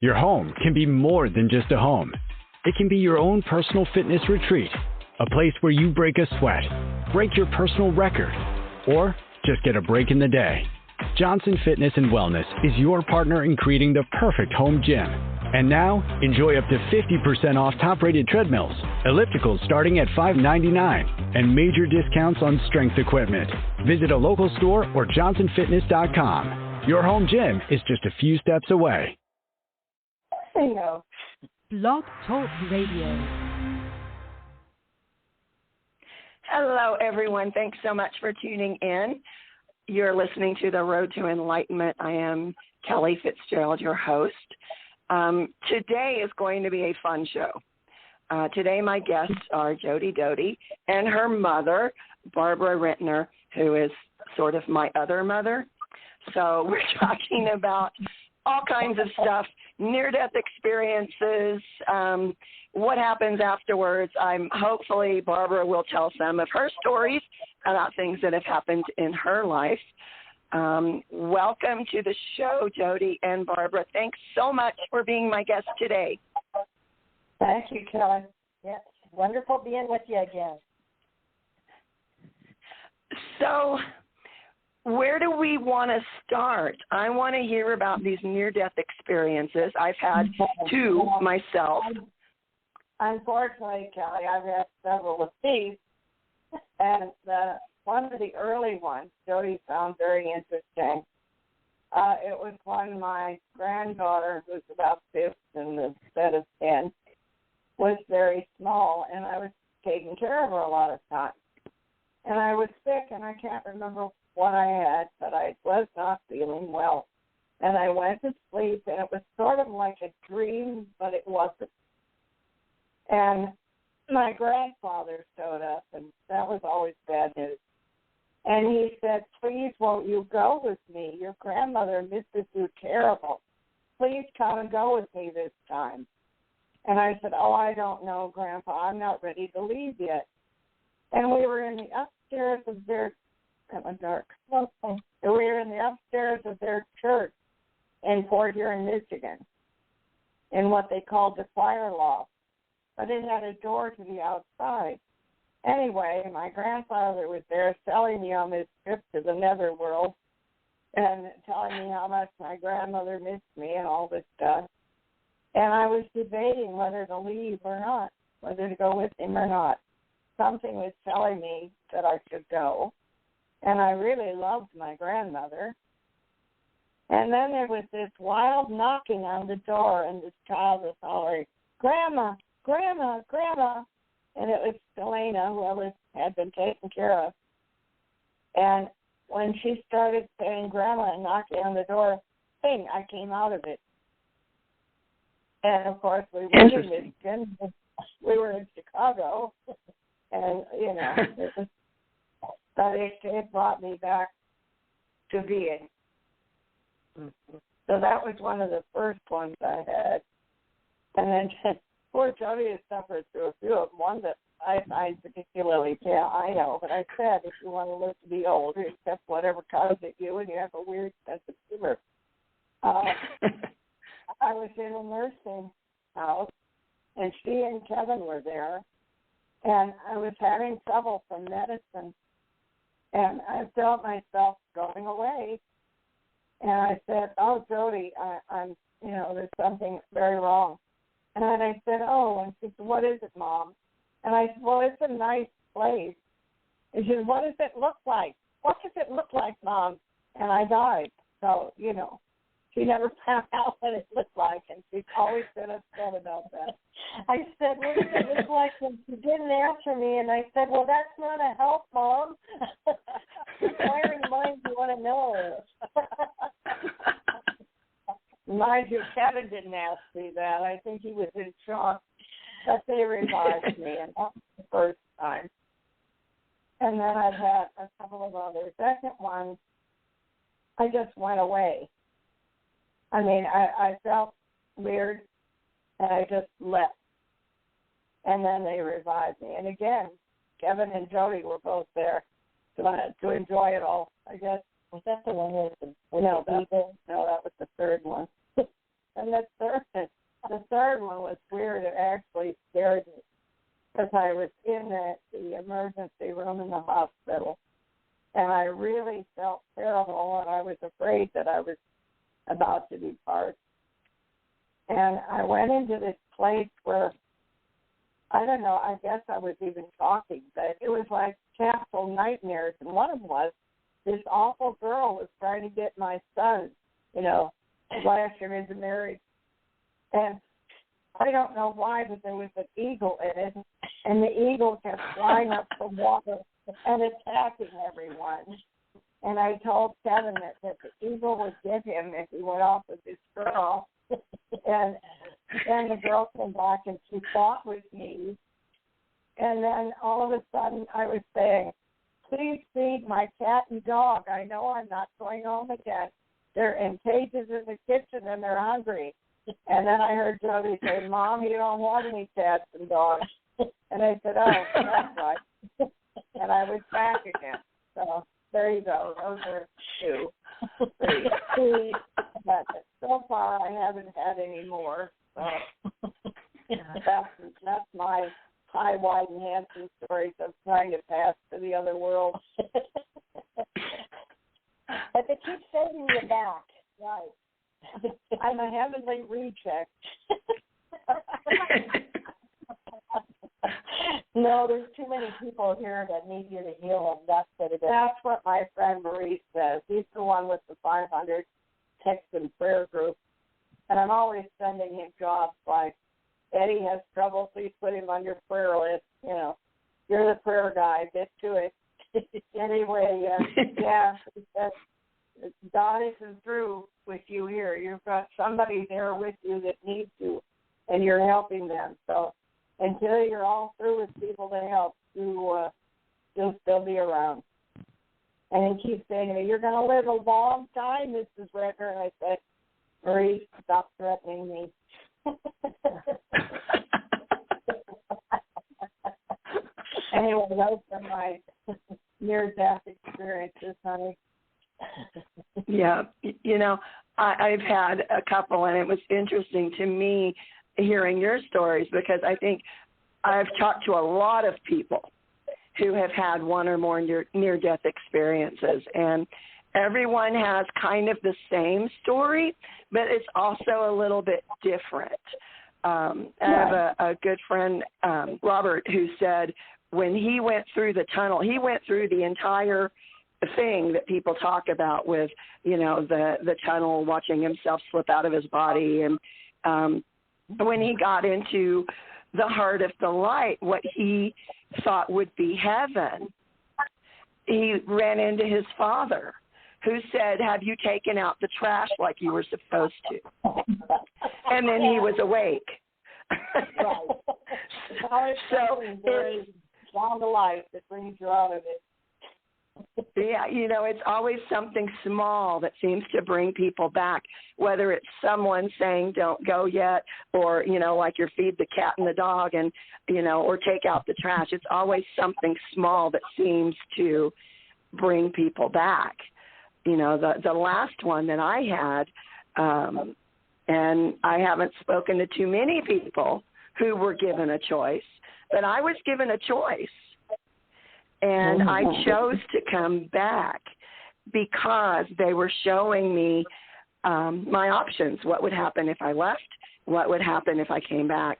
Your home can be more than just a home. It can be your own personal fitness retreat, a place where you break a sweat, break your personal record, or just get a break in the day. Johnson Fitness and Wellness is your partner in creating the perfect home gym. And now, enjoy up to 50% off top-rated treadmills, ellipticals starting at $5.99, and major discounts on strength equipment. Visit a local store or johnsonfitness.com. Your home gym is just a few steps away. Bingo. Blog Talk Radio. Hello, everyone. Thanks so much for tuning in. You're listening to The Road to Enlightenment. I am Kelly Fitzgerald, your host. Today is going to be a fun show. Today my guests are Jody Doty and her mother, Barbara Rentner, who is sort of my other mother. So we're talking about all kinds of stuff, near-death experiences, what happens afterwards. Hopefully Barbara will tell some of her stories about things that have happened in her life. Welcome to the show, Jody and Barbara. Thanks so much for being my guest today. Thank you, Kelly. Yes, wonderful being with you again. So, where do we want to start? I want to hear about these near-death experiences. I've had two myself. Unfortunately, Kelly, I've had several of these, and one of the early ones Jody found very interesting. It was when my granddaughter, who's about 5th in the set of 10, was very small, and I was taking care of her a lot of times. And I was sick, and I can't remember what I had, but I was not feeling well. And I went to sleep, and it was sort of like a dream, but it wasn't. And my grandfather showed up, and that was always bad news. And he said, please, won't you go with me? Your grandmother misses you terrible. Please come and go with me this time. And I said, oh, I don't know, Grandpa. I'm not ready to leave yet. And we were in the upstairs of their, kind of dark, we were in the upstairs of their church in Fort Huron, Michigan, in what they called the choir loft. But it had a door to the outside. Anyway, my grandfather was there telling me on his trip to the netherworld and telling me how much my grandmother missed me and all this stuff. And I was debating whether to leave or not, whether to go with him or not. Something was telling me that I should go. And I really loved my grandmother. And then there was this wild knocking on the door, and this child was hollering, Grandma, Grandma, Grandma. And it was Selena, who had been taken care of. And when she started saying Grandma and knocking on the door, bing, I came out of it. And, of course, we were in Michigan. We were in Chicago. And, you know, but it brought me back to being. So that was one of the first ones I had. And then poor Jody has suffered through a few of them. One that I find particularly, I know, but I said if you want to live to be older, accept whatever comes at you, and you have a weird sense of humor. I was in a nursing house, and she and Kevin were there, and I was having trouble from medicine, and I felt myself going away. And I said, oh, Jody, I'm, there's something very wrong. And I said, oh, and she said, what is it, Mom? And I said, well, it's a nice place. And she said, what does it look like? What does it look like, Mom? And I died. So, she never found out what it looked like, and she's always been upset about that. I said, what does it look like? And she didn't answer me, and I said, well, that's not a help, Mom. Inquiring minds you want to know. Mind you, Kevin didn't ask me that. I think he was in shock. But they revived me, and that was the first time. And then I've had a couple of others. Second one, I just went away. I mean, I felt weird, and I just left. And then they revived me. And again, Kevin and Jody were both there to enjoy it all, I guess. Was that the one with the no, that was the third one. And the third one was weird. It actually scared me because I was in the emergency room in the hospital, and I really felt terrible, and I was afraid that I was about to depart. And I went into this place where, I don't know, I guess I was even talking, but it was like capsule nightmares. And one of them was this awful girl was trying to get my son, flash him into marriage. And I don't know why, but there was an eagle in it, and the eagle kept flying up from water and attacking everyone. And I told Kevin that the eagle would get him if he went off with this girl. And then the girl came back and she fought with me. And then all of a sudden I was saying, please feed my cat and dog. I know I'm not going home again. They're in cages in the kitchen and they're hungry. And then I heard Jody say, Mom, you don't want any cats and dogs. And I said, oh, that's right. And I was back again. So there you go. Those are two. Three. But so far I haven't had any more. So that's my high, wide, and handsome stories of trying to pass to the other world. But they keep sending you back. Right. I'm a heavenly reject. No, there's too many people here that need you to heal them. That's what it is. That's what my friend Maurice says. He's the one with the 500 text and prayer group. And I'm always sending him jobs like, Eddie has trouble, please put him on your prayer list. You're the prayer guy, get to it. Anyway, he says, God isn't through with you here. You've got somebody there with you that needs you, and you're helping them. So until you're all through with people to help, you'll still be around. And he keeps saying to me, you're going to live a long time, Mrs. Rentner. And I said, Marie, stop threatening me. Anyway, those are my near-death experiences, honey. Yeah, I've had a couple, and it was interesting to me hearing your stories because I think I've talked to a lot of people who have had one or more near-death experiences, and everyone has kind of the same story, but it's also a little bit different. I have a good friend, Robert, who said when he went through the tunnel, he went through the entire thing that people talk about with, the tunnel, watching himself slip out of his body. And when he got into the heart of the light, what he thought would be heaven, he ran into his father, who said, have you taken out the trash like you were supposed to? And then he was awake. Right. So it's down to life that brings you out of it. Yeah, it's always something small that seems to bring people back, whether it's someone saying don't go yet or, like your feed the cat and the dog and, or take out the trash. It's always something small that seems to bring people back. The last one that I had, and I haven't spoken to too many people who were given a choice, but I was given a choice. And I chose to come back because they were showing me my options, what would happen if I left, what would happen if I came back,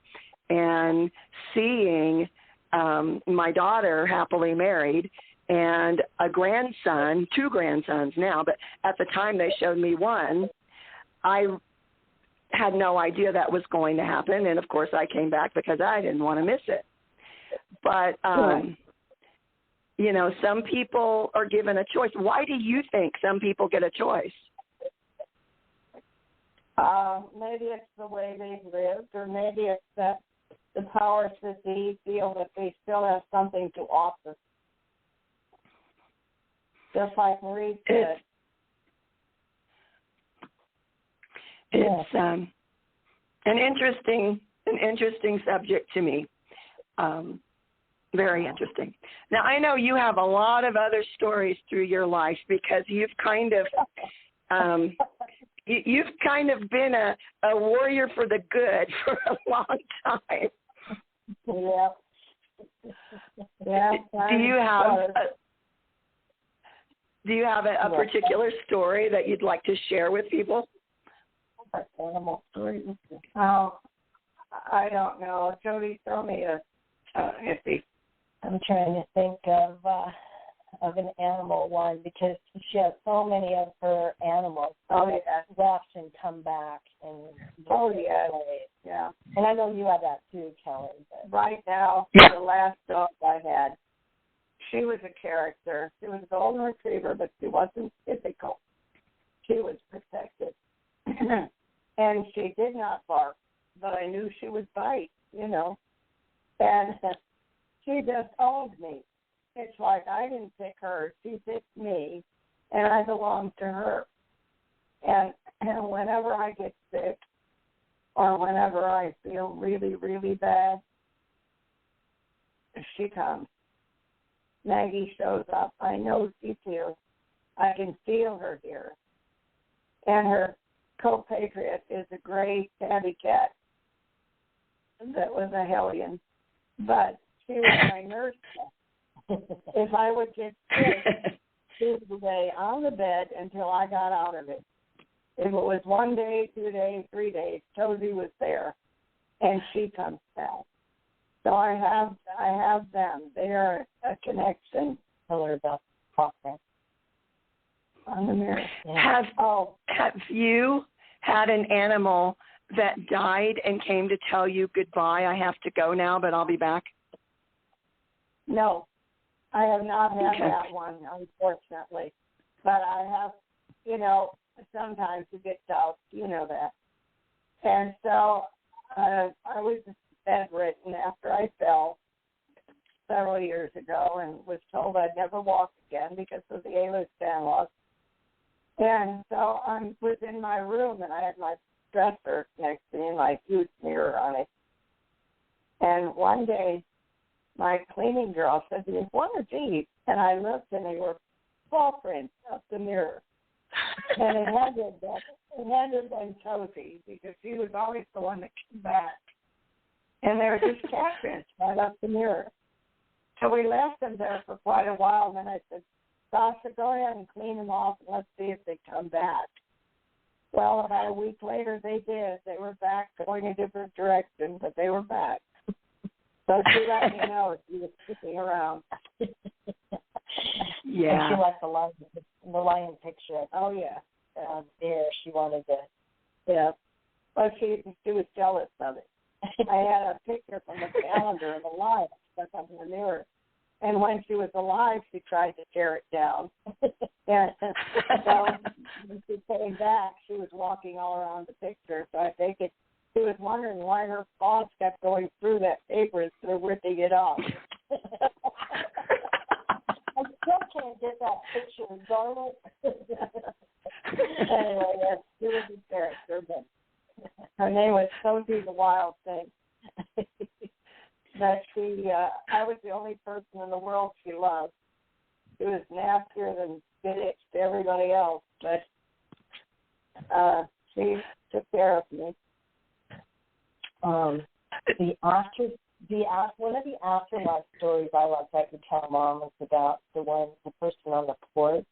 and seeing my daughter happily married and a grandson, 2 grandsons now, but at the time they showed me one, I had no idea that was going to happen, and of course I came back because I didn't want to miss it. But some people are given a choice. Why do you think some people get a choice? Maybe it's the way they've lived, or maybe it's that the powers that be feel that they still have something to offer. Just like Marie said. It's an interesting subject to me. Very interesting. Now, I know you have a lot of other stories through your life because you've kind of you've kind of been a warrior for the good for a long time. Yeah. Yeah. Do you have a particular story that you'd like to share with people? Animal story. Oh, I don't know. Jody, throw me a iffy. I'm trying to think of an animal one because she has so many of her animals. Left and come back and yeah. And I know you had that too, Kelly. But right now, the last dog I had, she was a character. She was a golden retriever, but she wasn't typical. She was protected. And she did not bark, but I knew she would bite, And she just owned me. It's like I didn't pick her. She picked me, and I belonged to her. And whenever I get sick or whenever I feel really, really bad, she comes. Maggie shows up. I know she's here. I can feel her here. And her co-patriot is a gray tabby cat that was a hellion. But she was my nurse. If I would get sick, she would lay on the bed until I got out of it. If it was 1 day, 2 days, 3 days, Josie was there, and she comes back. So I have them. They are a connection. Color about talking on the mirror. Yeah. Have you had an animal that died and came to tell you goodbye? I have to go now, but I'll be back. No, I have not had that one, unfortunately. But I have, sometimes you get doubts, that. And so I was bedridden after I fell several years ago and was told I'd never walk again because of the Ehlers-Danlos loss. And so I was in my room and I had my dresser next to me, my huge mirror on it. And one day, my cleaning girl said to me, "What are these?" And I looked, and they were paw prints up the mirror. And it had to have been Josie because she was always the one that came back. And they were just cat prints right up the mirror. So we left them there for quite a while, and then I said, "Sasha, go ahead and clean them off, and let's see if they come back." Well, about a week later, they did. They were back going a different direction, but they were back. So she let me know if she was sticking around. Yeah. And she liked the lion picture. Oh, yeah. There, she wanted to. Yeah. Well, she was jealous of it. I had a picture from the calendar of a lion stuck up in the mirror. And when she was alive, she tried to tear it down. And so when she came back, she was walking all around the picture. So I think she was wondering why her paws kept going through that paper instead of ripping it off. I still can't get that picture, darn it. Anyway, yes, she was a character, but her name was Sophie the Wild Thing. But I was the only person in the world she loved. She was nastier than Spinach to everybody else, but she took care of me. One of the afterlife stories I loved I could tell Mom was about the person on the porch,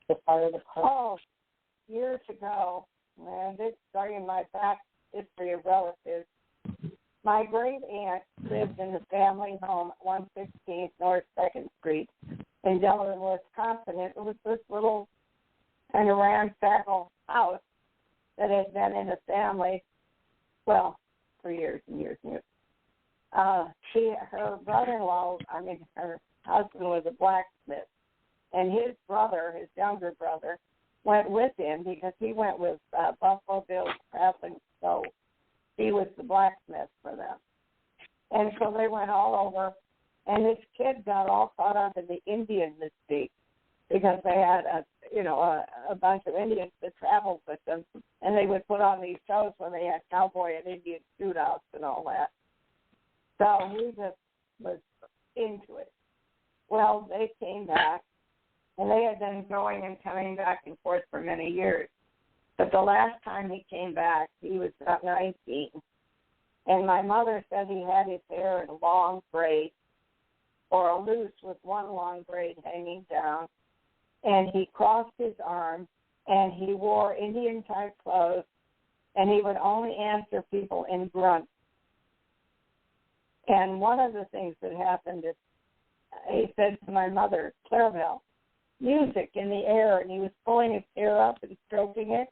the fire department. Oh, years ago, man, this starting my back history of relatives. My great aunt lived in the family home at 116th North 2nd Street in Delaware, Wisconsin. It was this little kind of ramshackle house that had been in the family, well, for years and years and years. Her brother-in-law, her husband was a blacksmith, and his brother, his younger brother, went with him because he went with Buffalo Bill Craft and Stowe. He was the blacksmith for them. And so they went all over, and this kid got all caught up in the Indian mystique because they had a bunch of Indians that traveled with them, and they would put on these shows when they had cowboy and Indian shootouts and all that. So he just was into it. Well, they came back, and they had been going and coming back and forth for many years. But the last time he came back, he was about 19. And my mother said he had his hair in a long braid or a loose with one long braid hanging down. And he crossed his arms, and he wore Indian-type clothes, and he would only answer people in grunts. And one of the things that happened is he said to my mother, Clarabelle, music in the air, and he was pulling his hair up and stroking it.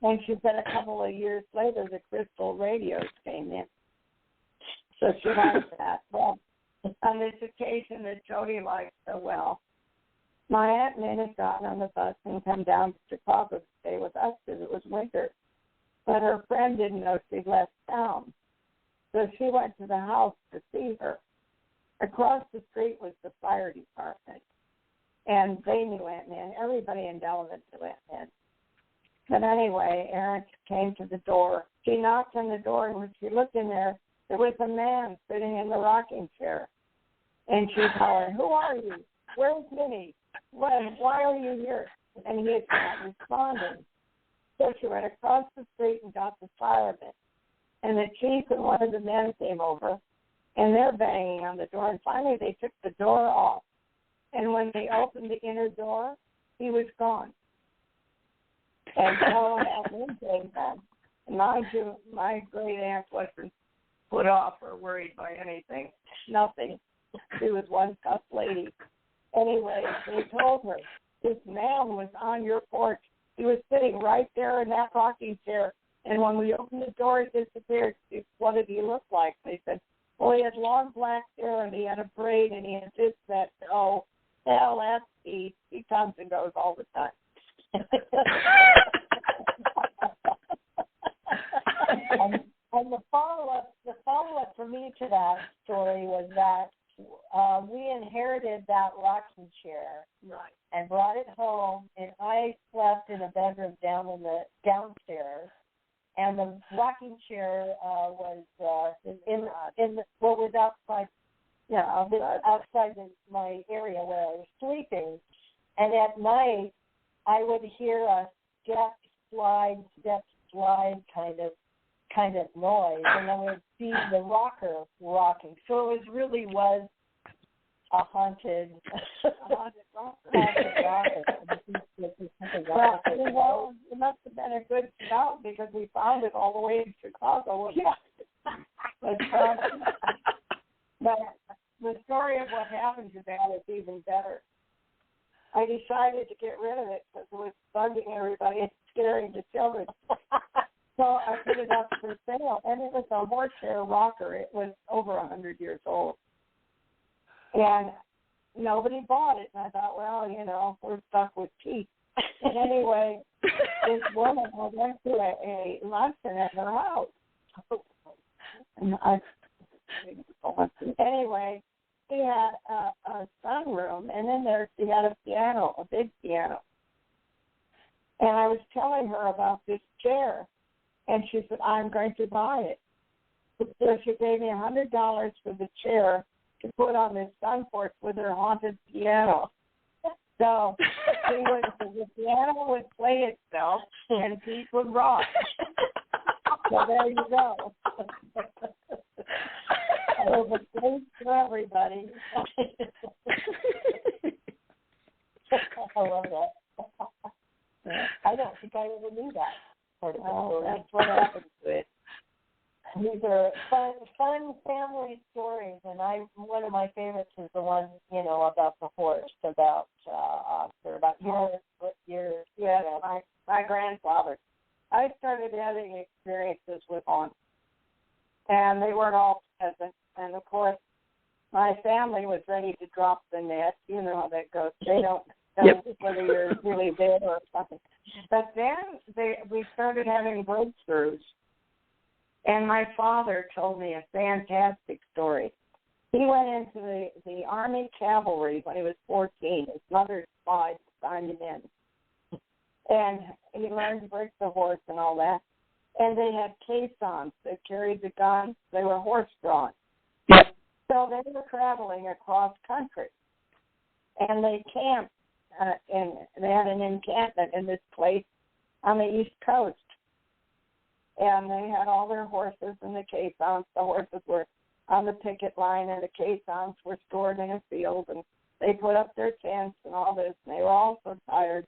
And she said a couple of years later, the crystal radios came in. So she liked that. Well, on this occasion that Jody liked so well, my Aunt Min had gotten on the bus and come down to Chicago to stay with us because it was winter. But her friend didn't know she'd left town. So she went to the house to see her. Across the street was the fire department. And they knew Aunt Min. Everybody in Delavan knew Aunt Min. But anyway, Erin came to the door. She knocked on the door, and when she looked in there was a man sitting in the rocking chair. And she hollered, "Who are you? Where's Minnie? Why are you here?" And he had not responded. So she went across the street and got the firemen. And the chief and one of the men came over, and they're banging on the door. And finally they took the door off. And when they opened the inner door, he was gone. And so Aunt Min came back. Mind you, my great aunt wasn't put off or worried by anything. Nothing. She was one tough lady. Anyway, they told her, this man was on your porch. He was sitting right there in that rocking chair. And when we opened the door, he disappeared. What did he look like? They said, well, he had long black hair, and he had a braid, and he had this, that. Oh, hell, that's Steve. He comes and goes all the time. and the follow-up for me to that story was that we inherited that rocking chair and brought it home, and I slept in a bedroom downstairs, and the rocking chair was was outside. Outside my area where I was sleeping, and at night I would hear a step slide kind of noise, and I would see the rocker rocking. So it really was a haunted rocker. Well, it must have been a good scout because we found it all the way in Chicago. Yeah. But the story of what happened to that is even better. I decided to get rid of it because it was bugging everybody and scaring the children. So I put it up for sale, and it was a horsehair rocker. It was over 100 years old. And nobody bought it. And I thought, well, we're stuck with teeth. And anyway, this woman, I went to a luncheon at her house. And anyway, she had a sunroom, and in there she had a piano, a big piano. And I was telling her about this chair, and she said, I'm going to buy it. So she gave me $100 for the chair to put on this sun porch with her haunted piano. So the piano would play itself, and Pete would rock. So there you go. So the place for everybody. I love that. I don't think I ever knew that part of the story. That's what happens to it. These are fun family stories, and one of my favorites is the one about the horse, about Oscar, about your my grandfather. I started having experiences with haunts, and they weren't all pleasant. And of course, my family was ready to drop the net. You know how that goes. They don't know whether you're really there or something. But then we started having breakthroughs. And my father told me a fantastic story. He went into the Army Cavalry when he was 14. His mother signed him in. And he learned to break the horse and all that. And they had caissons that carried the guns. They were horse-drawn. Yep. So they were traveling across country. And they camped, and they had an encampment in this place on the East Coast. And they had all their horses in the caissons. The horses were on the picket line, and the caissons were stored in a field. And they put up their tents and all this, and they were all so tired,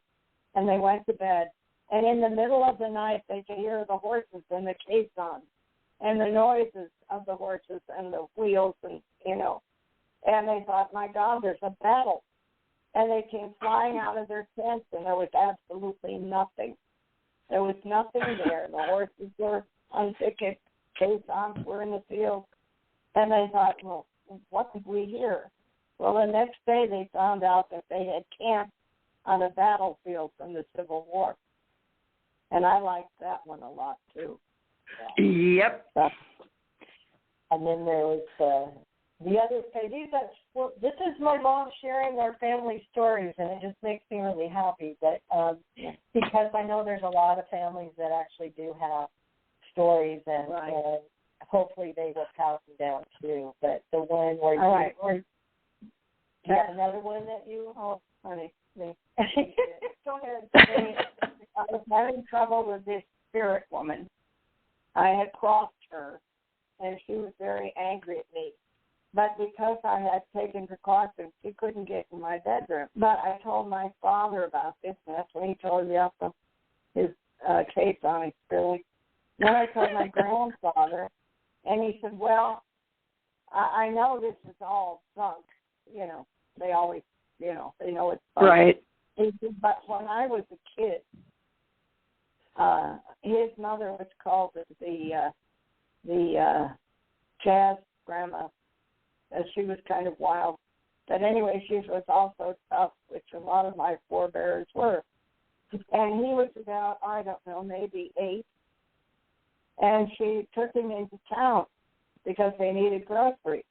and they went to bed. And in the middle of the night, they could hear the horses in the caissons and the noises of the horses and the wheels, and, you know. And they thought, my God, there's a battle. And they came flying out of their tents, and there was absolutely nothing. There was nothing there. The horses were on picket, caissons were in the field. And they thought, well, what did we hear? Well, the next day they found out that they had camped on a battlefield from the Civil War. And I liked that one a lot, too. Yep. And then there was the other page. This is my mom sharing our family stories, and it just makes me really happy that because I know there's a lot of families that actually do have stories, and, and hopefully they will pass them down too. But the one where you have another one that you, honey, go ahead. I was having trouble with this spirit woman. I had crossed her, and she was very angry at me. But because I had taken precautions, she couldn't get in my bedroom. But I told my father about this, and that's when he told me about his case on his spirit. Then I told my grandfather, and he said, well, I know this is all bunk. You know, they always, you know, they know it's bunk. Right. He said, but when I was a kid, his mother was called the jazz grandma. She was kind of wild. But anyway, she was also tough, which a lot of my forebears were. And he was about, I don't know, maybe 8. And she took him into town because they needed groceries.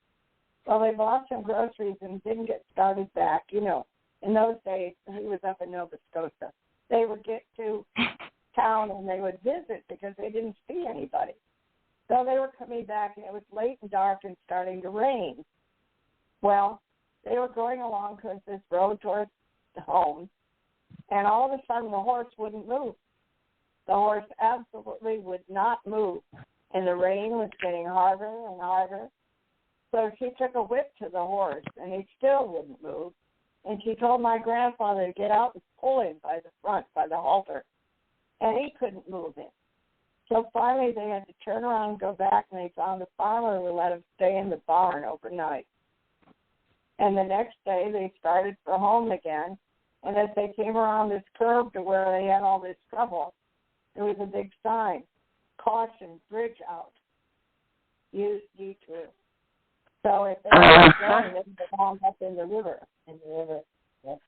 Well, they bought some groceries and didn't get started back. You know, in those days, he was up in Nova Scotia. They would get to town and they would visit because they didn't see anybody. So they were coming back, and it was late and dark and starting to rain. Well, they were going along because this road towards home, and all of a sudden the horse wouldn't move. The horse absolutely would not move, and the rain was getting harder and harder. So she took a whip to the horse, and he still wouldn't move. And she told my grandfather to get out and pull him by the front, by the halter, and he couldn't move him. So finally they had to turn around and go back, and they found a farmer who let him stay in the barn overnight. And the next day they started for home again, and as they came around this curve to where they had all this trouble, there was a big sign, caution, bridge out, use detour. So if they were going, they would all up in the river. Yep.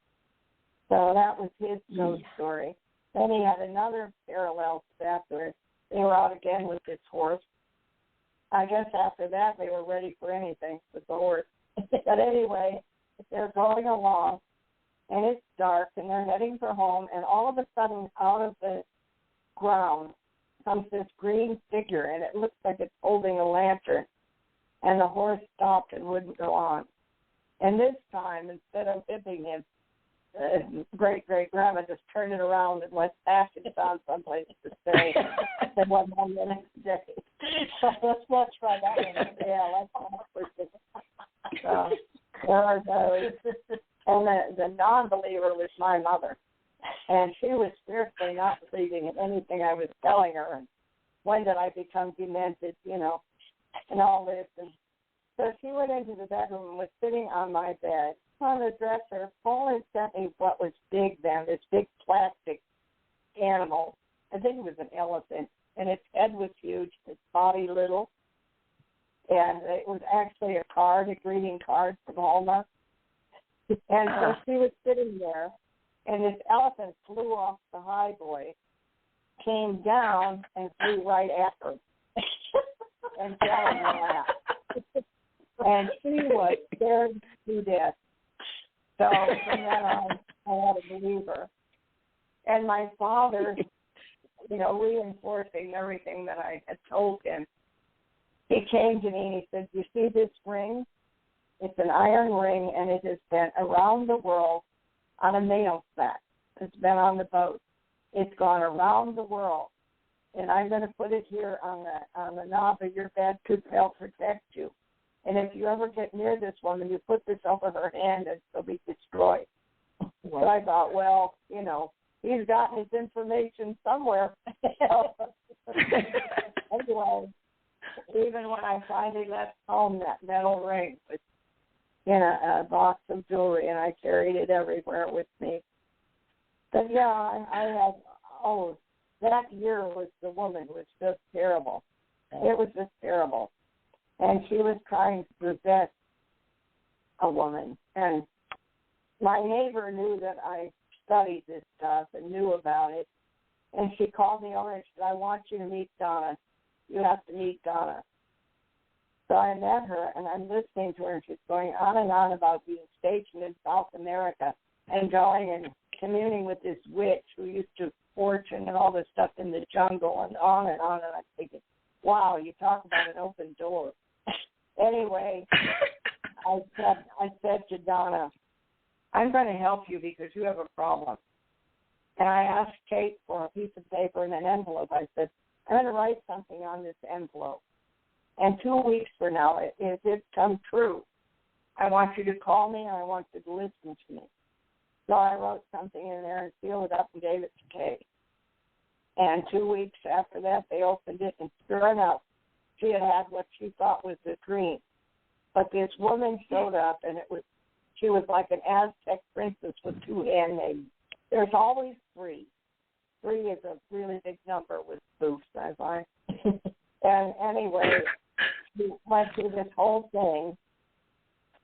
So that was his ghost story. Then he had another parallel step where they were out again with this horse. I guess after that they were ready for anything with the horse. But anyway, they're going along, and it's dark, and they're heading for home, and all of a sudden out of the ground comes this green figure, and it looks like it's holding a lantern. And the horse stopped and wouldn't go on. And this time, instead of whipping him, great-great-grandma just turned it around and went back and found someplace to stay. And went on the next day. So let's try that one. Yeah, let's try that. And the non-believer was my mother. And she was fiercely not believing in anything I was telling her. And when did I become demented, you know, and all this. And so she went into the bedroom and was sitting on my bed on the dresser. Paul had sent me what was big then, this big plastic animal. I think it was an elephant. And its head was huge, its body little. And it was actually a card, a greeting card from Hallmark. And so she was sitting there, and this elephant flew off the high boy, came down, and flew right at her. And fell in her lap. And she was scared to death. So from then on, I had to believe her. And my father, you know, reinforcing everything that I had told him, he came to me and he said, you see this ring? It's an iron ring, and it has been around the world on a mail sack. It's been on the boat. It's gone around the world. And I'm going to put it here on the knob of your bed to help protect you. And if you ever get near this woman, you put this over her hand and she'll be destroyed. So I thought, well, you know, he's gotten his information somewhere. Anyway, even when I finally left home, that metal ring was in a box of jewelry, and I carried it everywhere with me. But yeah, I had, that year was the woman was just terrible. It was just terrible. And she was trying to possess a woman. And my neighbor knew that I studied this stuff and knew about it. And she called me over and she said, I want you to meet Donna. You have to meet Donna. So I met her, and I'm listening to her, and she's going on and on about being stationed in South America and going and communing with this witch who used to fortune and all this stuff in the jungle and on and on. And I'm thinking, wow, you talk about an open door. Anyway, I said to Donna, I'm going to help you because you have a problem. And I asked Kate for a piece of paper and an envelope. I said, I'm going to write something on this envelope. And 2 weeks from now, it did come true. I want you to call me and I want you to listen to me. So I wrote something in there and sealed it up and gave it to Kate. And 2 weeks after that, they opened it, and sure enough, she had what she thought was a dream. But this woman showed up, and she was like an Aztec princess with two handmaids. There's always three. Three is a really big number with spoofs, I find. And anyway, she went through this whole thing,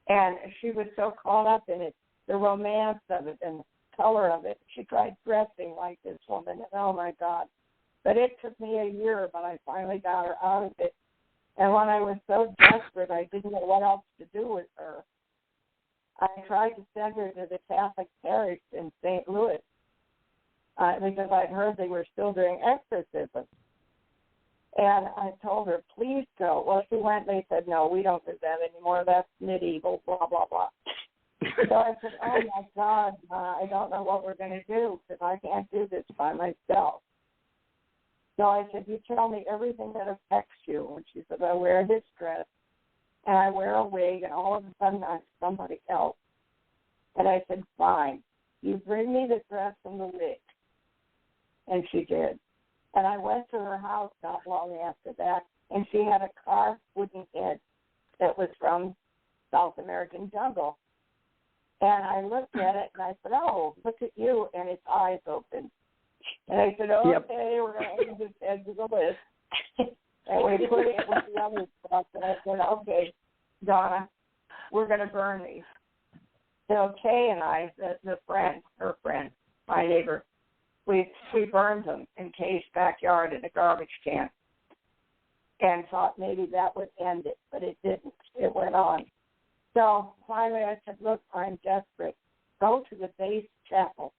and she was so caught up in it, the romance of it and the color of it. She tried dressing like this woman, and oh, my God. But it took me a year, but I finally got her out of it. And when I was so desperate, I didn't know what else to do with her. I tried to send her to the Catholic parish in St. Louis because I'd heard they were still doing exorcisms. And I told her, please go. Well, she went, and they said, no, we don't do that anymore. That's medieval, blah, blah, blah. So I said, oh, my God, I don't know what we're going to do because I can't do this by myself. So I said, you tell me everything that affects you. And she said, I wear this dress, and I wear a wig, and all of a sudden I'm somebody else. And I said, fine. You bring me the dress and the wig. And she did. And I went to her house not long after that, and she had a carved wooden head that was from South American jungle. And I looked at it, and I said, oh, look at you, and its eyes opened. And I said, okay, we're going to add this head to the list. And we put it with the other stuff, and I said, okay, Donna, we're going to burn these. So Kay and I, her friend, my neighbor, we burned them in Kay's backyard in a garbage can and thought maybe that would end it, but it didn't. It went on. So finally I said, look, I'm desperate. Go to the base chapel.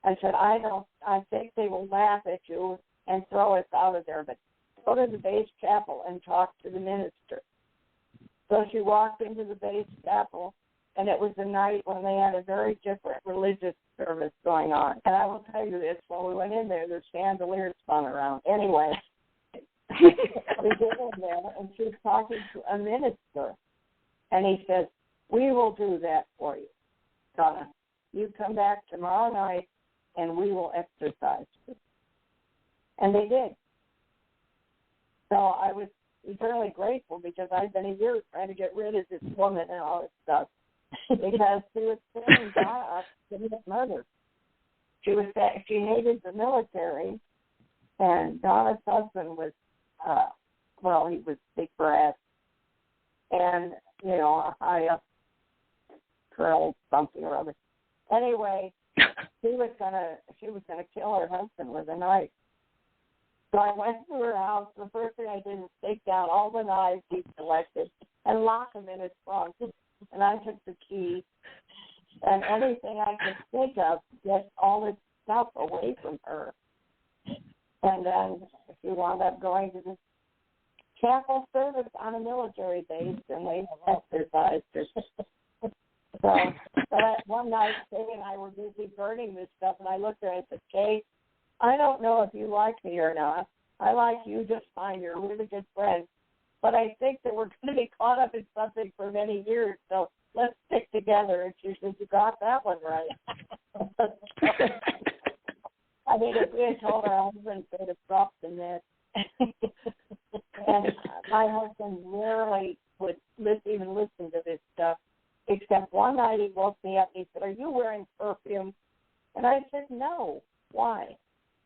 I said, I think they will laugh at you and throw us out of there, but go to the base chapel and talk to the minister. So she walked into the base chapel, and it was a night when they had a very different religious service going on. And I will tell you this, when we went in there, the chandeliers spun around. Anyway, we get in there, and she's talking to a minister. And he says, we will do that for you, Donna. You come back tomorrow night, and we will exorcise you. And they did. So I was eternally grateful because I'd been a year trying to get rid of this woman and all this stuff because she was setting Donna up to commit murder. She hated the military, and Donna's husband was, he was big brass and, a high up curl something or other. Anyway, she was gonna kill her husband with a knife. So I went to her house. The first thing I did was take down all the knives he selected and lock them in his trunk. And I took the key and anything I could think of to get all this stuff away from her. And then she wound up going to this chapel service on a military base, and they exercised her. So one night, Kay and I were busy burning this stuff, and I looked at it and said, Kay, I don't know if you like me or not. I like you just fine. You're a really good friend. But I think that we're going to be caught up in something for many years, so let's stick together. And she said, you got that one right. I mean, if we had told our husbands, they'd have dropped the net. And my husband rarely would even listen to this stuff, except one night he woke me up and he said, are you wearing perfume? And I said, no. Why?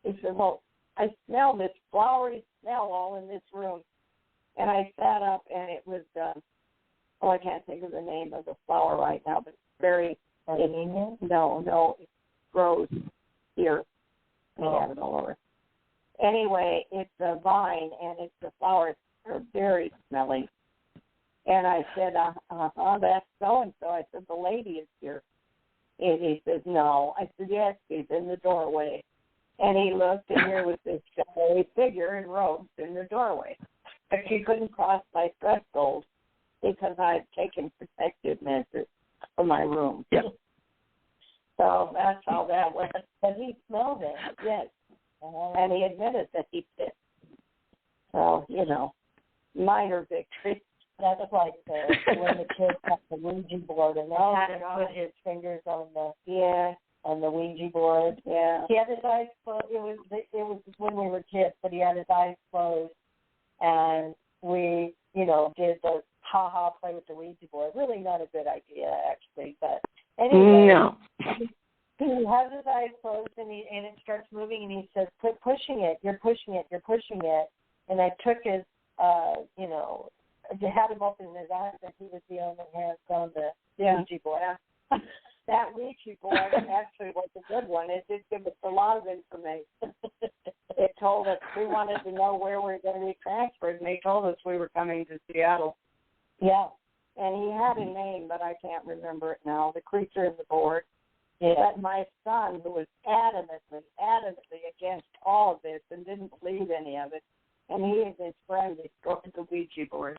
He said, well, I smell this flowery smell all in this room. And I sat up, and it was, I can't think of the name of the flower right now, but very, no, it grows here. I have it all over. Anyway, it's a vine, and the flowers are very smelly. And I said, that's so-and-so. I said, the lady is here. And he says, no. I said, yes, she's in the doorway. And he looked, and there was this shadowy figure in robes in the doorway. But she couldn't cross my threshold because I had taken protective measures for my room. Yep. So that's how that went. But he smelled it, yes. And he admitted that he did. So, minor victory. That was like when the kid got the Ouija board and they had to put his fingers on the Ouija board. Yeah. He had his eyes closed. It was when we were kids, but he had his eyes closed, and we, did the ha-ha play with the Ouija board. Really not a good idea, actually, but anyway. No. He has his eyes closed, and it starts moving, and he says, quit pushing it. You're pushing it. You're pushing it. And I took his, had him open his eyes, and he was the only hands on the Ouija board. Yeah. That Ouija board actually was a good one. It did give us a lot of information. It told us we wanted to know where we were going to be transferred, and they told us we were coming to Seattle. Yeah. And he had a name, but I can't remember it now, the creature in the board. Yeah. But my son, who was adamantly against all of this and didn't believe any of it, and he and his friend destroyed the Ouija board.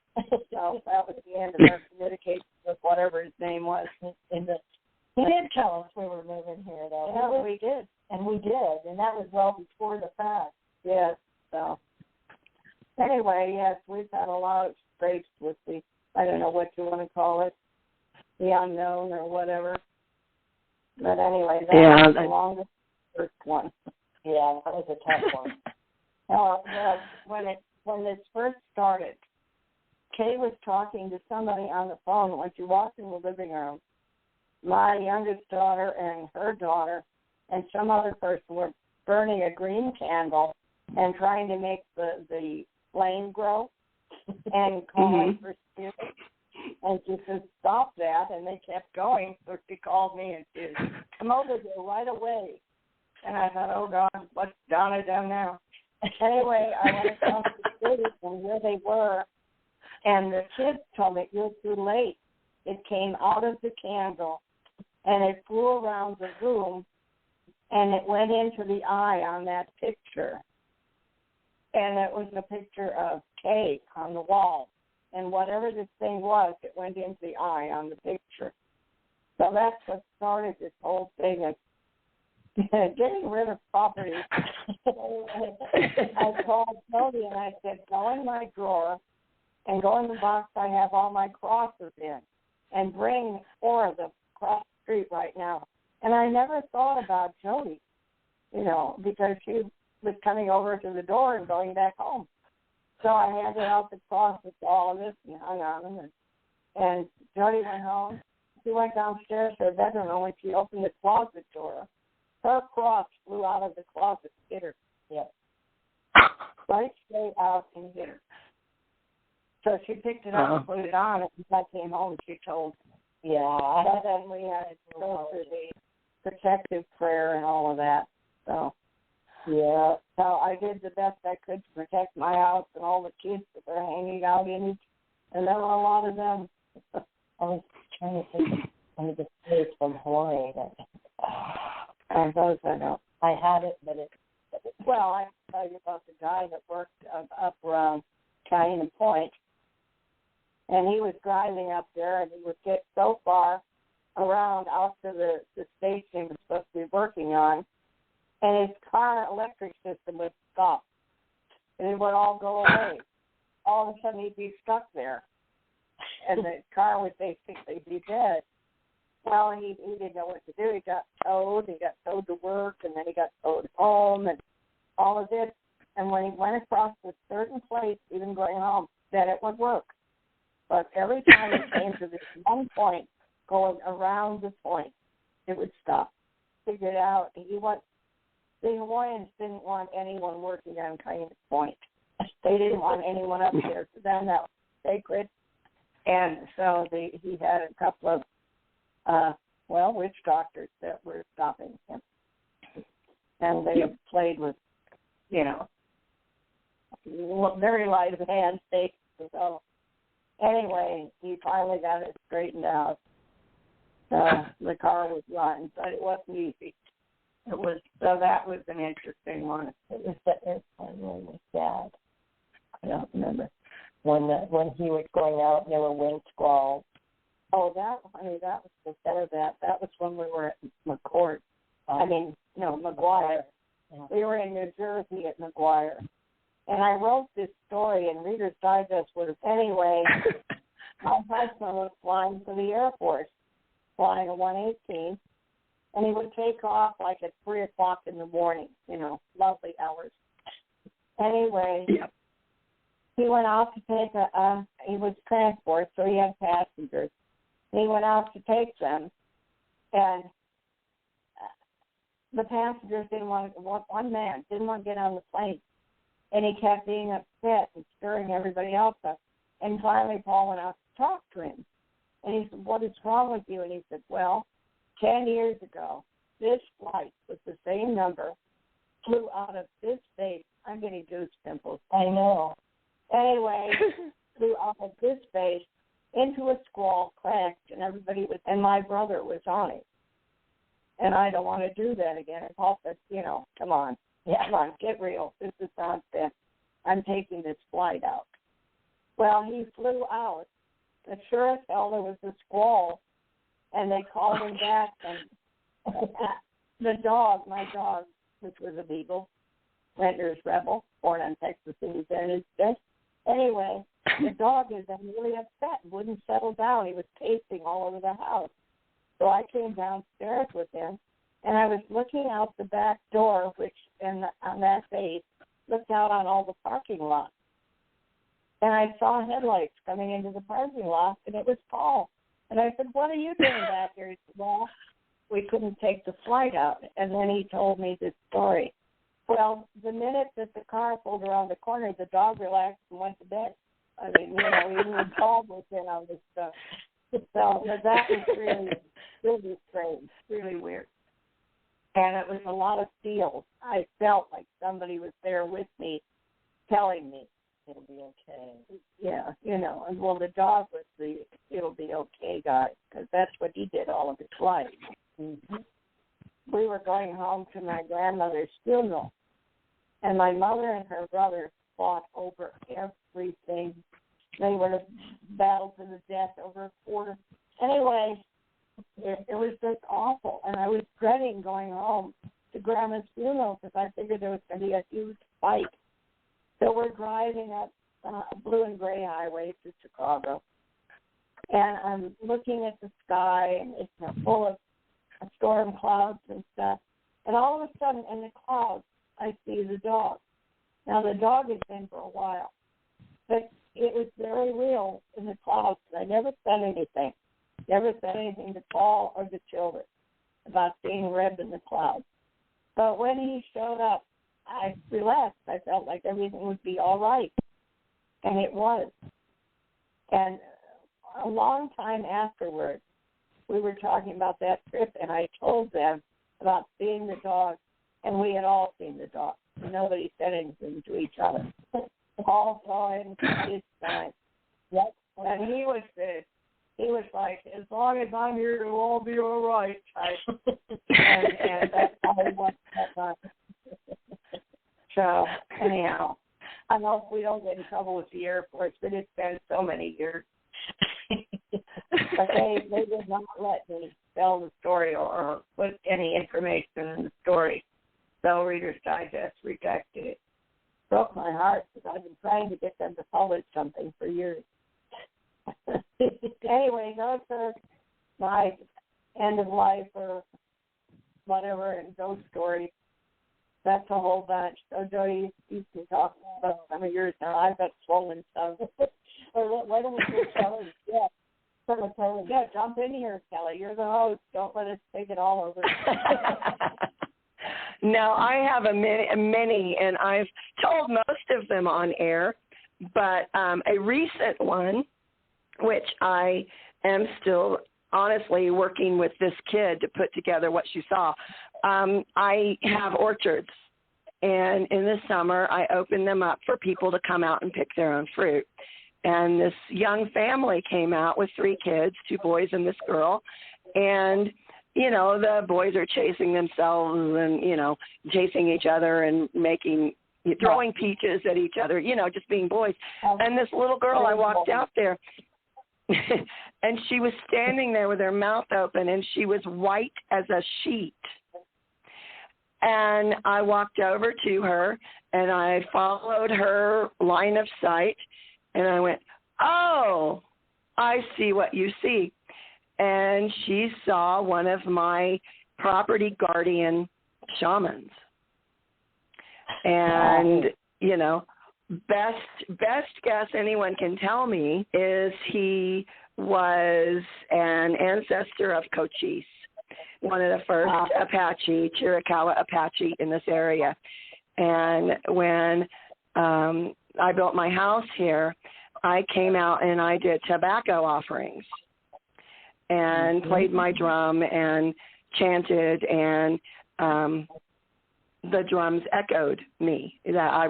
So that was the end of our communication with whatever his name was. He did tell us we were moving here, though. Yeah, we did. And we did, and that was well before the fact. Yes. So anyway, yes, we've had a lot of scrapes with the, I don't know what you want to call it, the unknown or whatever. But anyway, that was the longest first one. Yeah, that was a tough one. Well, when this first started, Kay was talking to somebody on the phone when she walked in the living room. My youngest daughter and her daughter and some other person were burning a green candle and trying to make the flame grow and calling for spirit. And she said, stop that. And they kept going. So she called me and she said, come over here right away. And I thought, oh, God, what's Donna done now? Anyway, I went across the street and where they were. And the kids told me, you're too late. It came out of the candle. And it flew around the room, and it went into the eye on that picture. And it was a picture of Kay on the wall. And whatever this thing was, it went into the eye on the picture. So that's what started this whole thing of getting rid of property. I called Jody and I said, go in my drawer and go in the box I have all my crosses in and bring 4 of them across the street right now. And I never thought about Jody, because she was coming over to the door and going back home. So I handed out the crosses to all of us and hung on them. And Jody went home. She went downstairs to her bedroom, and when she opened the closet door, her cross flew out of the closet, hit her. Yeah. Right straight out and hit her. So she picked it up and put it on, and when I came home, she told me. Yeah. So then we had to go through the protective prayer and all of that. So, yeah. So I did the best I could to protect my house and all the kids that were hanging out in it. And there were a lot of them. I was trying to think of the place from Hawaii. I suppose I know. I had it, but it. Well, I can tell you about the guy that worked up around China Point. And he was driving up there, and he would get so far around out to the station he was supposed to be working on, and his car electric system would stop, and it would all go away. All of a sudden, he'd be stuck there, and the car would basically be dead. Well, he didn't know what to do. He got towed to work, and then he got towed home, and all of this. And when he went across a certain place, even going home, then it would work. But every time he came to this one point, going around the point, it would stop. Figured out the Hawaiians didn't want anyone working on kind of point. They didn't want anyone up there. For them, that was sacred. And so he had a couple of witch doctors that were stopping him. And they played with, very light of hand stakes. So anyway, he finally got it straightened out. The car was run, but it wasn't easy. That was an interesting one. It was sad. I don't remember when he was going out and there were wind squalls. Oh, that was before that. That was when we were at McCourt. McGuire. Yeah. We were in New Jersey at McGuire. And I wrote this story, and Reader's Digest would have. Anyway, my husband was flying for the Air Force, flying a 118, and he would take off like at 3 o'clock in the morning, lovely hours. Anyway, he went out to take he was transport, so he had passengers. He went out to take them, and the passengers one man didn't want to get on the plane. And he kept being upset and stirring everybody else up. And finally, Paul went out to talk to him. And he said, "What is wrong with you?" And he said, "Well, 10 years ago, this flight with the same number flew out of this base." I'm getting goose pimples. I know. Anyway, flew out of this base into a squall, crashed, and my brother was on it. And I don't want to do that again. And Paul said, come on. Yeah, come on, get real. This is nonsense. I'm taking this flight out. Well, he flew out. But sure as hell, there was a squall, and they called him back. And my dog, which was a beagle, Rentner's Rebel, born on Texas Independence Day. Anyway, the dog is really upset, wouldn't settle down. He was pacing all over the house. So I came downstairs with him. And I was looking out the back door, which on that base looked out on all the parking lots. And I saw headlights coming into the parking lot, and it was Paul. And I said, "What are you doing back here?" He said, "Well, we couldn't take the flight out." And then he told me this story. Well, the minute that the car pulled around the corner, the dog relaxed and went to bed. I mean, even the dog was in on this stuff. So that was really, really strange, really weird. And it was a lot of feels. I felt like somebody was there with me, telling me it'll be okay. Yeah, And well, the dog was the "it'll be okay" guy, because that's what he did all of his life. Mm-hmm. We were going home to my grandmother's funeral, and my mother and her brother fought over everything. They would have battled to the death over a quarter. Anyway, it was just awful, and I was dreading going home to Grandma's funeral because I figured there was going to be a huge fight. So we're driving up Blue and Gray Highway to Chicago, and I'm looking at the sky, and it's full of storm clouds and stuff. And all of a sudden, in the clouds, I see the dog. Now, the dog has been for a while, but it was very real in the clouds. I never said anything. Never said anything to Paul or the children about seeing red in the clouds. But when he showed up, I relaxed. I felt like everything would be all right. And it was. And a long time afterwards, we were talking about that trip, and I told them about seeing the dog, and we had all seen the dog. Nobody said anything to each other. Paul saw it and took his time. Yep. And he was like, "As long as I'm here, it'll all be all right." and that's how he went that time. So, anyhow, I hope we don't get in trouble with the Air Force, but it's been so many years. But they did not let me tell the story or put any information in the story. So Reader's Digest rejected it. Broke my heart because I've been trying to get them to publish something for years. Anyway, those are my end of life or whatever and ghost stories. That's a whole bunch. So Jody, you can talk about some of yours now. I've got swollen tongue. Or why don't we do Kelly? Yeah. Yeah, jump in here, Kelly. You're the host. Don't let us take it all over. No, I have a many, and I've told most of them on air, but a recent one, which I am still honestly working with this kid to put together what she saw. I have orchards, and in the summer I open them up for people to come out and pick their own fruit. And this young family came out with 3 kids, 2 boys and this girl, and you know, the boys are chasing themselves and, you know, chasing each other and throwing peaches at each other, you know, just being boys. And this little girl, I walked out there, and she was standing there with her mouth open, and she was white as a sheet. And I walked over to her, and I followed her line of sight, and I went, oh, I see what you see. And she saw one of my property guardian shamans. And, you know, best guess anyone can tell me is he was an ancestor of Cochise, one of the first Chiricahua Apache in this area. And when I built my house here, I came out and I did tobacco offerings and played my drum and chanted, and the drums echoed me. That I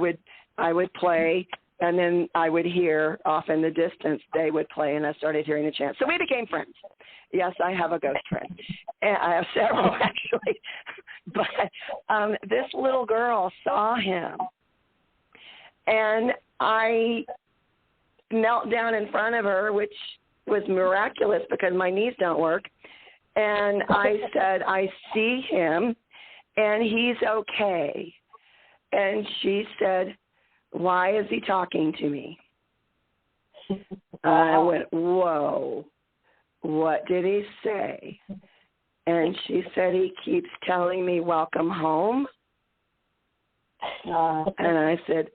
would play, and then I would hear off in the distance they would play, and I started hearing the chant. So we became friends. Yes, I have a ghost friend, and I have several actually. But this little girl saw him, and I knelt down in front of her, which was miraculous because my knees don't work. And I said, I see him and he's okay. And she said, why is he talking to me? I went, whoa, what did he say? And she said, he keeps telling me, welcome home. And I said,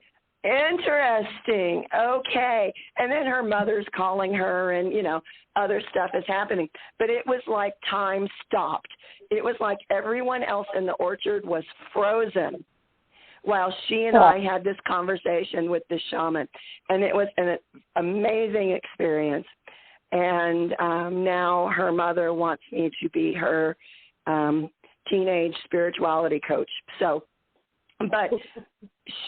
interesting. Okay. And then her mother's calling her and, you know, other stuff is happening. But it was like time stopped. It was like everyone else in the orchard was frozen while she and I had this conversation with the shaman. And it was an amazing experience. And now her mother wants me to be her teenage spirituality coach. So, but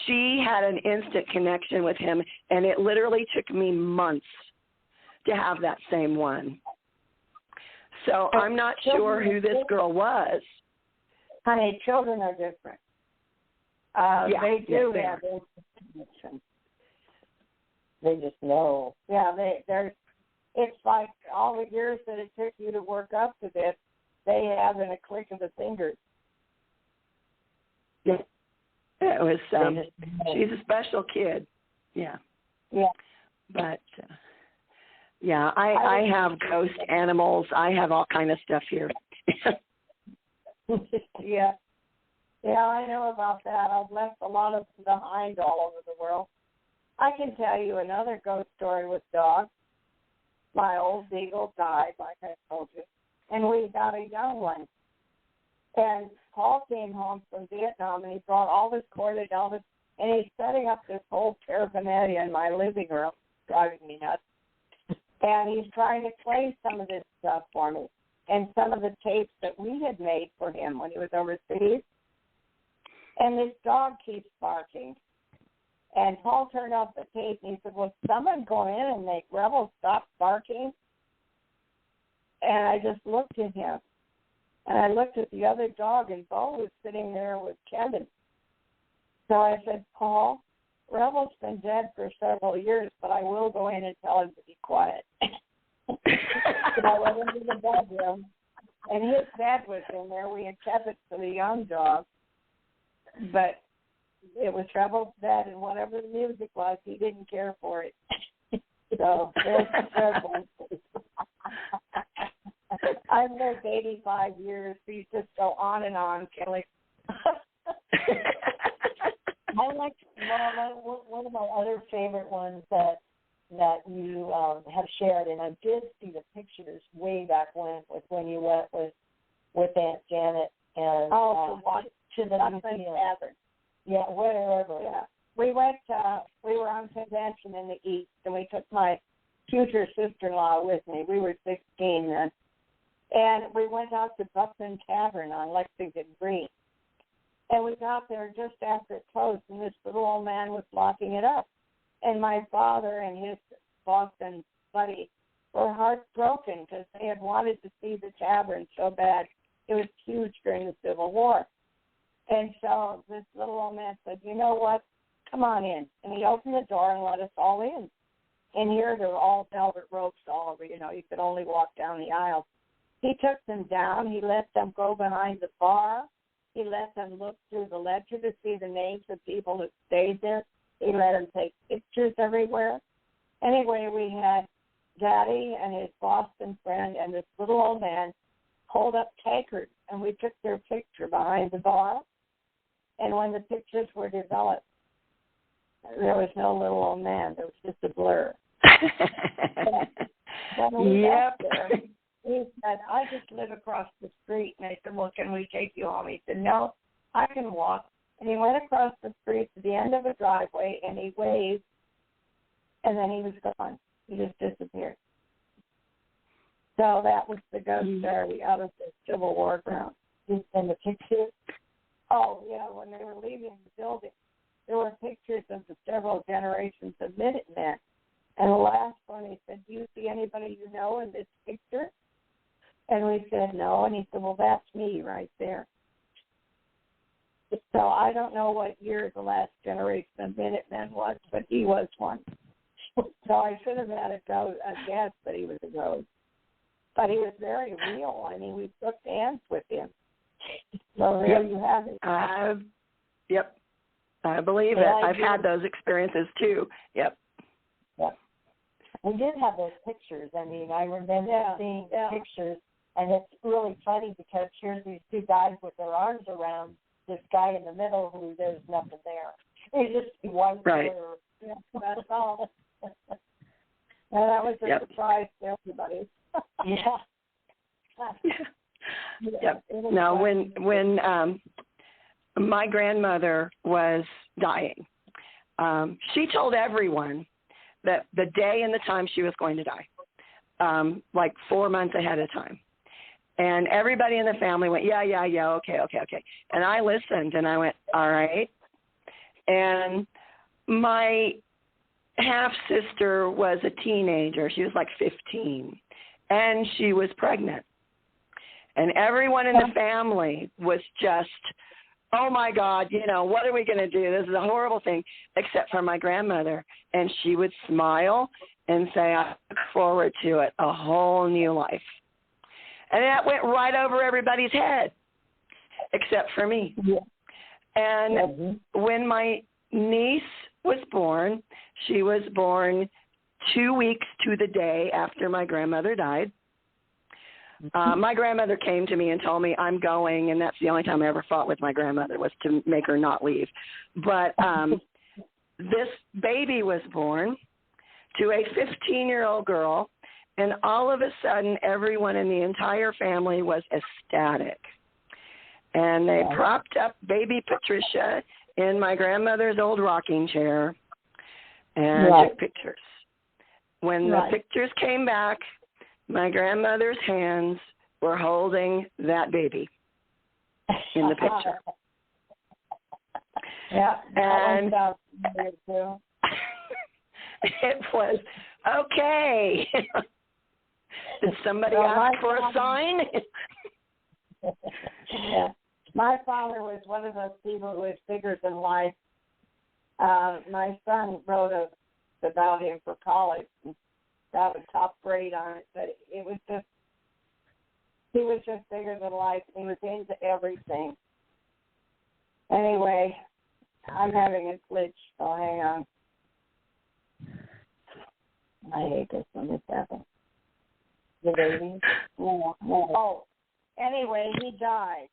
she had an instant connection with him, and it literally took me months to have that same one. So I'm not sure who this girl was. Honey, children are different. They do have connection. They just know. Yeah, they're. It's like all the years that it took you to work up to this, they have in a click of the fingers. Yeah. It was, she's a special kid. Yeah. Yeah. But, yeah, I have ghost animals. I have all kind of stuff here. Yeah. Yeah, I know about that. I've left a lot of them behind all over the world. I can tell you another ghost story with dogs. My old beagle died, like I told you, and we got a young one. And Paul came home from Vietnam, and he brought all this corded Elvis, and he's setting up this whole paraphernalia in my living room, driving me nuts. And he's trying to play some of this stuff for me, and some of the tapes that we had made for him when he was overseas. And this dog keeps barking. And Paul turned off the tape, and he said, will someone go in and make Rebel stop barking? And I just looked at him. And I looked at the other dog, and Bo was sitting there with Kevin. So I said, Paul, Rebel's been dead for several years, but I will go in and tell him to be quiet. So I went into the bedroom, and his bed was in there. We had kept it for the young dog, but it was Trevor's bed, and whatever the music was, he didn't care for it. So there's Trevor. I've lived 85 years. He's just go on and on, Kelly. I like one of my other favorite ones that you have shared, and I did see the pictures way back when you went with Aunt Janet and to the museum. Yeah, wherever. Yeah, we went. We were on convention in the East, and we took my future sister-in-law with me. We were 16 then, and we went out to Buckman Tavern on Lexington Green. And we got there just after it closed, and this little old man was locking it up. And my father and his Boston buddy were heartbroken because they had wanted to see the tavern so bad. It was huge during the Civil War. And so this little old man said, you know what, come on in. And he opened the door and let us all in. And here there were all velvet ropes all over, you could only walk down the aisle. He took them down. He let them go behind the bar. He let them look through the ledger to see the names of people who stayed there. He let them take pictures everywhere. Anyway, we had Daddy and his Boston friend and this little old man hold up tankards, and we took their picture behind the bar. And when the pictures were developed, there was no little old man. There was just a blur. When we got there, he said, I just live across the street. And I said, well, can we take you home? He said, no, I can walk. And he went across the street to the end of a driveway, and he waved, and then he was gone. He just disappeared. So that was the ghost story out of the Civil War ground. And the pictures? Oh, yeah, when they were leaving the building, there were pictures of the several generations of Minutemen. And the last one, he said, do you see anybody you know in this picture? And we said, no. And he said, well, that's me right there. So I don't know what year the last generation of Minutemen was, but he was one. So I should have had a guess that he was a ghost. But he was very real. I mean, we shook hands with him. So there you have it. Yep. I believe it. I've had those experiences too. Yep. We did have those pictures. I mean, I remember seeing pictures, and it's really funny because here's these two guys with their arms around this guy in the middle who there's nothing there. It's just one right. Yeah, that's all. And that was a surprise to everybody. Yep. Now, when my grandmother was dying, she told everyone that the day and the time she was going to die, like 4 months ahead of time. And everybody in the family went, yeah, okay. And I listened, and I went, all right. And my half-sister was a teenager. She was like 15, and she was pregnant. And everyone in the family was just, oh, my God, what are we going to do? This is a horrible thing, except for my grandmother. And she would smile and say, I look forward to it, a whole new life. And that went right over everybody's head, except for me. Yeah. And when my niece was born, she was born 2 weeks to the day after my grandmother died. My grandmother came to me and told me, I'm going, and that's the only time I ever fought with my grandmother was to make her not leave. But this baby was born to a 15-year-old girl, and all of a sudden, everyone in the entire family was ecstatic. And they propped up baby Patricia in my grandmother's old rocking chair and took pictures. When the pictures came back, my grandmother's hands were holding that baby in the picture. And it was, okay. Did somebody ask for a sign? My father was one of those people who was bigger than life. My son wrote about him for college and got a top grade on it, but was just bigger than life. He was into everything. Anyway, I'm having a glitch, so hang on. I hate this when this happens. The baby? No. Oh, anyway, he died.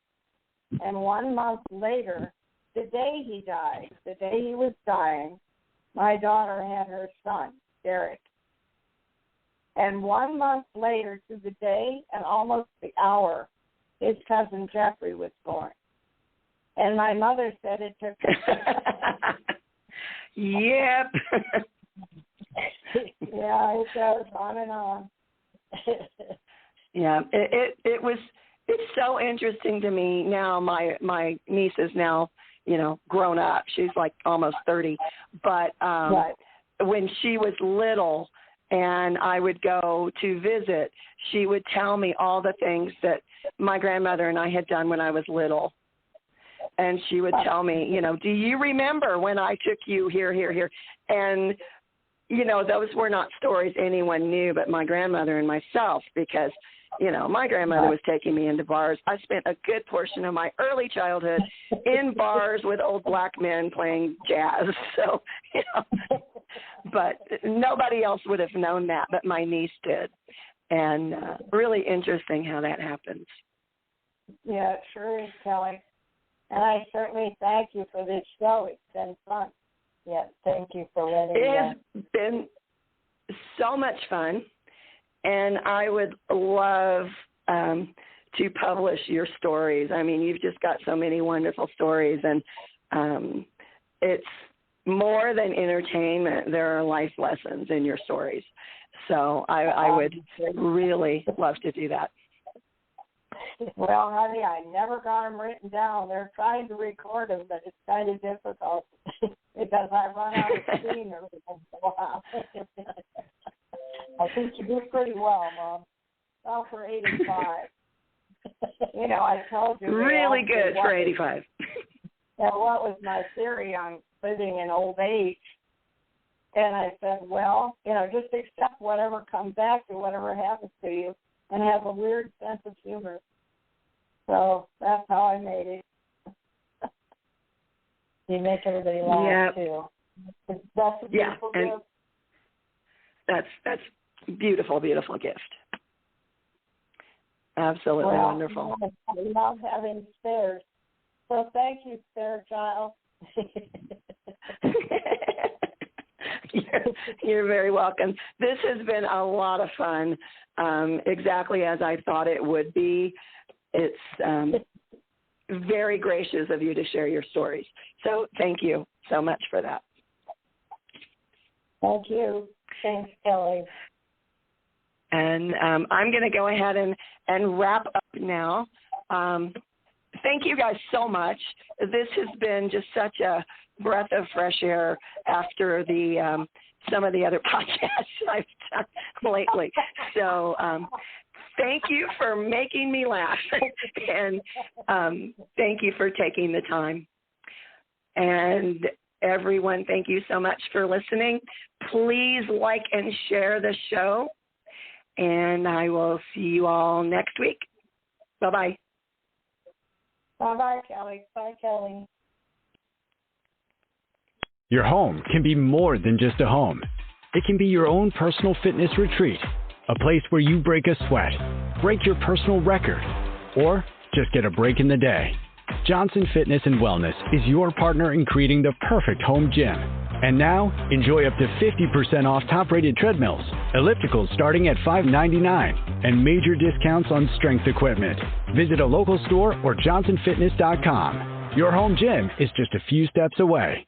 And 1 month later, the day he died, the day he was dying, my daughter had her son, Derek. And 1 month later to the day and almost the hour, his cousin Jeffrey was born. And my mother said it took... Yep. Yeah, it goes on and on. Yeah, it's so interesting to me now. My niece is now, grown up. She's like almost 30. But right. When she was little and I would go to visit, she would tell me all the things that my grandmother and I had done when I was little. And she would tell me, do you remember when I took you here? And, those were not stories anyone knew but my grandmother and myself because, my grandmother was taking me into bars. I spent a good portion of my early childhood in bars with old black men playing jazz. So, but nobody else would have known that, but my niece did. And really interesting how that happens. Yeah, it sure is, Kelly. And I certainly thank you for this show. It's been fun. Yeah, thank you for letting me. It's been so much fun, and I would love to publish your stories. I mean, you've just got so many wonderful stories, and it's more than entertainment. There are life lessons in your stories. So I would really love to do that. Well, honey, I never got them written down. They're trying to record them, but it's kind of difficult because I run out of steam every once in a while. I think you do pretty well, Mom. Well, for 85. I told you. Really good for 85. And what was my theory on living in old age? And I said, well, just accept whatever comes back to whatever happens to you and have a weird sense of humor. So that's how I made it. You make everybody laugh, too. That's a beautiful gift. That's beautiful, beautiful gift. Absolutely wonderful. I love having spares. So thank you, spare child. You're very welcome. This has been a lot of fun, exactly as I thought it would be. It's very gracious of you to share your stories. So thank you so much for that. Thank you. Thanks, Kelly. And I'm going to go ahead and wrap up now. Thank you guys so much. This has been just such a breath of fresh air after the some of the other podcasts I've done lately. So thank you for making me laugh, and thank you for taking the time. And everyone, thank you so much for listening. Please like and share the show, and I will see you all next week. Bye-bye. Bye-bye, Kelly. Bye, Kelly. Your home can be more than just a home. It can be your own personal fitness retreat, a place where you break a sweat, break your personal record, or just get a break in the day. Johnson Fitness and Wellness is your partner in creating the perfect home gym. And now, enjoy up to 50% off top-rated treadmills, ellipticals starting at $5.99, and major discounts on strength equipment. Visit a local store or johnsonfitness.com. Your home gym is just a few steps away.